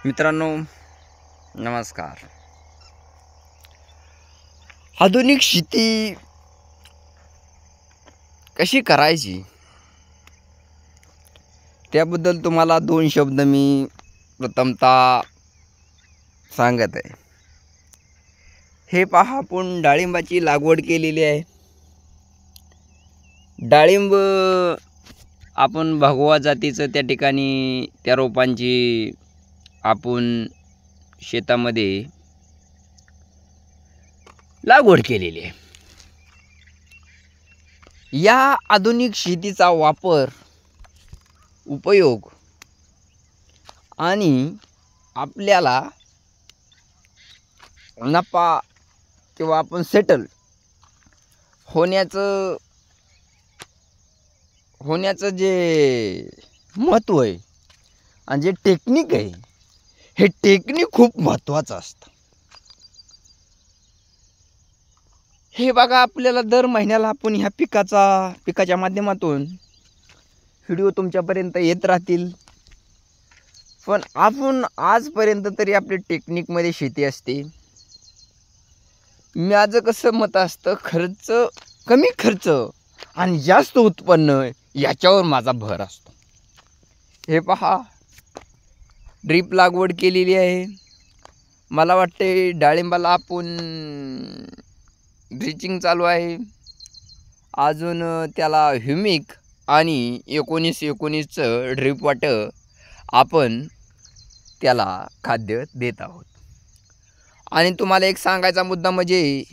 मित्रांनो नमस्कार। आधुनिक शेती कशी करायची त्याबद्दल तुम्हाला दोन शब्द मी प्रथमतः सांगत आहे। हे पहा, आपण डाळिंबाची लागवड केलेली आहे। डाळिंब आपण भगवा जातीचं त्या ठिकाणी त्या रोपांची आपण शेतामध्ये लागवड केलेली आहे। या आधुनिक शेतीचा वापर उपयोग आणि आपल्याला नफा किंवा आपण सेटल होण्याचं जे महत्त्व आहे आणि जे टेक्निक आहे, हे टेक्निक खूप महत्त्वाचं असतं। हे बघा, आपल्याला दर महिन्याला आपण ह्या पिकाच्या माध्यमातून व्हिडिओ तुमच्यापर्यंत येत राहतील। पण आपण आजपर्यंत तरी आपली टेक्निकमध्ये शेती असते। माझं कसं मत असतं, कमी खर्च आणि जास्त उत्पन्न याच्यावर माझा भर असतो। हे पहा, ड्रीप लागवड केलेली आहे। मला वाटते डाळिंबाला आपण ड्रिचिंग चालू आहे। अजून त्याला ह्युमिक आणि 19-19चं ड्रीप वाटर आपण त्याला खाद्य देत आहोत। आणि तुम्हाला एक सांगायचा मुद्दा म्हणजे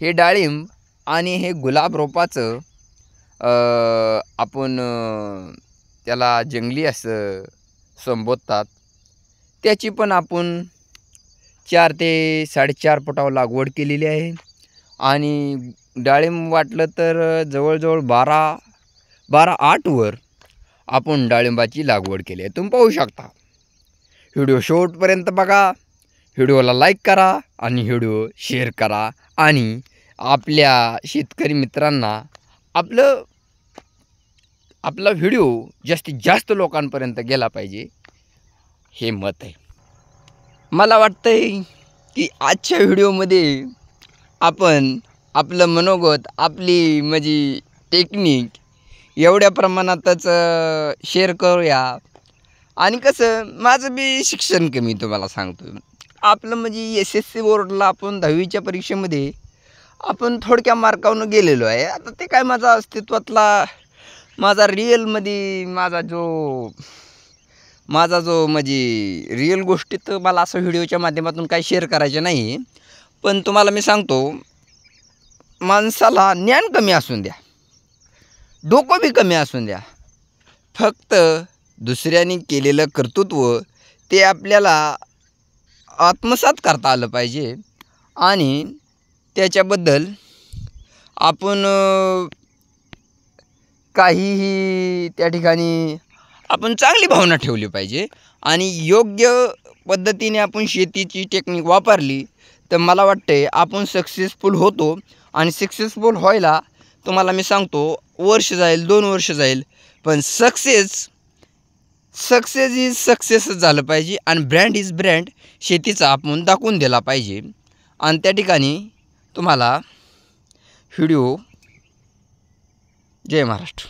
हे डाळिंब आणि हे गुलाब रोपाचं आपण त्याला जंगली असं संबोधतात, त्याची पण आपण 4 ते 4.5 फुटावर लागवड केलेली आहे। आणि डाळिंब वाटलं तर जवळजवळ 12-8 वर आपण डाळिंबाची लागवड केली आहे। तुम्ही पाहू शकता। व्हिडिओ शेवटपर्यंत बघा, व्हिडिओला लाईक करा आणि व्हिडिओ शेअर करा आणि आपल्या शेतकरी मित्रांना आपला व्हिडिओ जास्तीत जास्त लोकांपर्यंत गेला पाहिजे, हे मत आहे। मला वाटतंय की आजच्या व्हिडिओमध्ये आपण आपलं मनोगत, आपली म्हणजे टेक्निक एवढ्या प्रमाणातच शेअर करूया। आणि कसं, माझं बी शिक्षण कमी तुम्हाला सांगतो। आपलं म्हणजे SSC बोर्डला आपण 10वीच्या परीक्षेमध्ये आपण थोडक्या मार्कावरून गेलेलो आहे। आता ते काय माझा अस्तित्वातला माझा जो म्हणजे रिअल गोष्टी तर मला असं व्हिडिओच्या माध्यमातून काय शेअर करायचे नाही। पण तुम्हाला मी सांगतो, माणसाला ज्ञान कमी असून द्या, डोकं बी कमी असून द्या, फक्त दुसऱ्यांनी केलेलं कर्तृत्व ते आपल्याला आत्मसात करता आलं पाहिजे। आणि त्याच्याबद्दल आपण काहीही त्या ठिकाणी आपण चांगली भावना ठेवली पाहिजे आणि योग्य पद्धतीने आपण शेतीची टेक्निक वापरली तर मला वाटते आपण सक्सेसफुल होतो। आणि सक्सेसफुल व्हायला तुम्हाला मी सांगतो, वर्ष जाईल, 2 वर्ष जाईल, पण सक्सेस इज सक्सेसच झालं पाहिजे। आणि ब्रँड इज ब्रँड शेतीचा आपण दाखवून दिला पाहिजे। आणि त्या ठिकाणी तुम्हाला व्हिडिओ जय महाराष्ट्र।